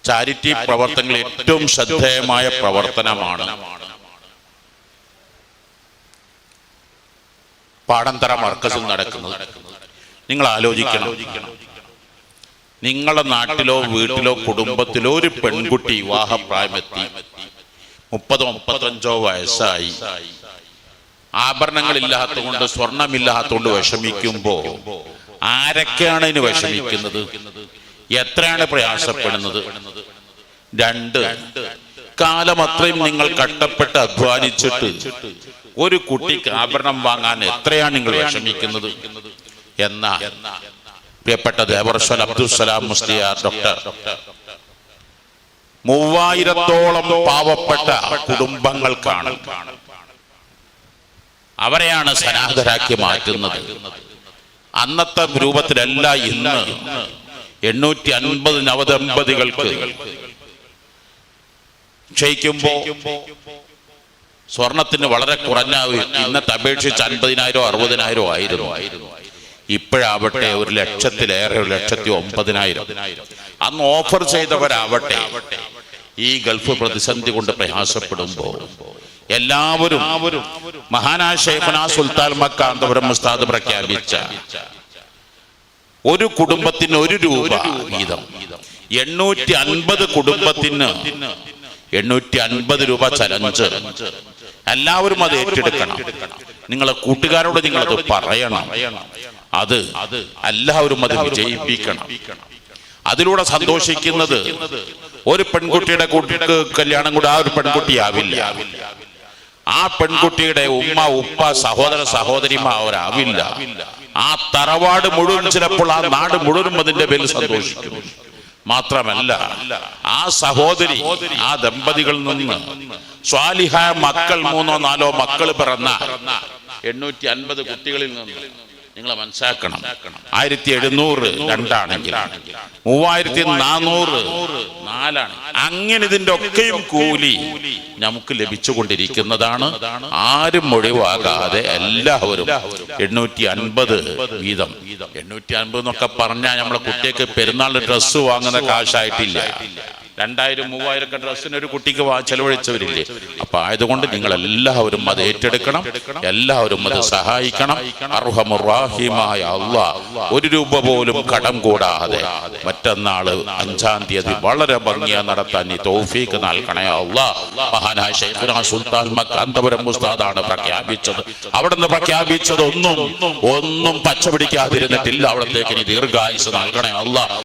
Charity പ്രവർത്തനങ്ങൾ ഏറ്റവും ശ്രദ്ധേയമായ പ്രവർത്തനമാണ് പാടന്തറ മർക്കസിൽ നടക്കുന്നത്. നിങ്ങൾ ആലോചിക്കണം, നിങ്ങളുടെ നാട്ടിലോ വീട്ടിലോ കുടുംബത്തിലോ ഒരു പെൺകുട്ടി വിവാഹപ്രായമെത്തി 30-35 വയസ്സായി, ആഭരണങ്ങളില്ലാത്തതുകൊണ്ട് സ്വർണമില്ലാത്തതുകൊണ്ട് വിഷമിക്കുമ്പോ ആരൊക്കെയാണ് ഇതിന് വിഷമിക്കുന്നത്? എത്രയാണ് പ്രയാസപ്പെടുന്നത്? 2, കാലം അത്രയും നിങ്ങൾ കഷ്ടപ്പെട്ട് അധ്വാനിച്ചിട്ട് ഒരു കുട്ടിക്ക് ആഭരണം വാങ്ങാൻ എത്രയാണ് നിങ്ങൾ വിഷമിക്കുന്നത്? എന്നാ പ്രിയപ്പെട്ട ദേവർശ്വൽ അബ്ദുസ്സലാം മുസ്ലിയാർ ഡോക്ടർ 3000-ഓളം പാവപ്പെട്ട കുടുംബങ്ങൾക്കാണ്, അവരെയാണ് സനാതരാക്കി മാറ്റുന്നത്. അന്നത്തെ രൂപത്തിലല്ല ഇന്ന് 850 നവദമ്പതികൾക്ക് ക്ഷയിക്കുമ്പോ സ്വർണത്തിന് വളരെ കുറഞ്ഞ ഇന്നത്തെ അപേക്ഷിച്ച് 50,000 60,000 ആയിരുന്നു. ഇപ്പോഴാവട്ടെ 1,00,000-ലേറെ, 1,09,000. അന്ന് ഓഫർ ചെയ്തവരാവട്ടെ ഈ ഗൾഫ് പ്രതിസന്ധി കൊണ്ട് പ്രയാസപ്പെടുമ്പോ എല്ലാവരും മഹാനായ ശൈഖുനാ സുൽത്താൻ മക്കാന്തപുരം ഉസ്താദ് പ്രഖ്യാപിച്ച ഒരു കുടുംബത്തിന് 1 രൂപ വീതം 850 കുടുംബത്തിന് 850 രൂപ ചലഞ്ച്. എല്ലാവരും അത് ഏറ്റെടുക്കണം. നിങ്ങളെ കൂട്ടുകാരോട് നിങ്ങളത് പറയണം. അത് എല്ലാവരും അത് വിജയിപ്പിക്കണം. അതിലൂടെ സന്തോഷിക്കുന്നത് ഒരു പെൺകുട്ടിയുടെ കുട്ടിക്ക് കല്യാണം കൂടെ ആ ഒരു പെൺകുട്ടിയാവില്ല, ആ പെൺകുട്ടിയുടെ ഉമ്മ ഉപ്പ സഹോദര സഹോദരിമാർ അവരാവില്ല. ആ തറവാട് മുഴുവൻ, ചിലപ്പോൾ ആ നാട് മുഴുവനും അതിന്റെ പേരിൽ സന്തോഷിക്കും. മാത്രമല്ല ആ സഹോദരി, ആ ദമ്പതികളിൽ നിന്ന് സ്വാലിഹായ മക്കൾ 3-4 മക്കൾ പിറന്ന 850 കുട്ടികളിൽ നിന്ന് നിങ്ങൾ മനസ്സിലാക്കണം, 1700 2ആണെങ്കിൽ 3400 4ആണ്. അങ്ങനെ ഇതിന്റെ ഒക്കെയും കൂലി നമുക്ക് ലഭിച്ചുകൊണ്ടിരിക്കുന്നതാണ്. ആരും ഒഴിവാകാതെ എല്ലാവരും 850 വീതം. 850 എന്നൊക്കെ പറഞ്ഞാൽ നമ്മളെ കുട്ടിക്ക് പെരുന്നാളിന് ഡ്രസ്സ് വാങ്ങുന്ന കാശായിട്ടില്ല. 2000-3000 ഒക്കെ ഡ്രസ്സിന് ഒരു കുട്ടിക്ക് ചെലവഴിച്ചവരില്ലേ? അപ്പൊ ആയതുകൊണ്ട് നിങ്ങൾ എല്ലാവരും അത് ഏറ്റെടുക്കണം, എല്ലാവരും അത് സഹായിക്കണം. അർഹമുർറാഹിമായ അല്ലാഹ് 1 രൂപ പോലും കടം കൂടാതെ മറ്റന്നാള് 5-ാം തീയതി വളരെ ഭംഗിയായി നടത്താൻ നീ തൗഫീഖ് നൽകണേ അല്ലാഹ്. മഹാനായ ശൈഖുനാ സുൽത്താൻ മക്കാന്തപുരം ഉസ്താദാണ് പ്രഖ്യാപിച്ചത്. അവിടുന്ന് പ്രഖ്യാപിച്ചത് ഒന്നും പച്ച പിടിക്കാതിരുന്നിട്ടില്ല. അവിടത്തേക്ക് നീ ദീർഘായുസ് നൽകണേ അല്ലാഹ്.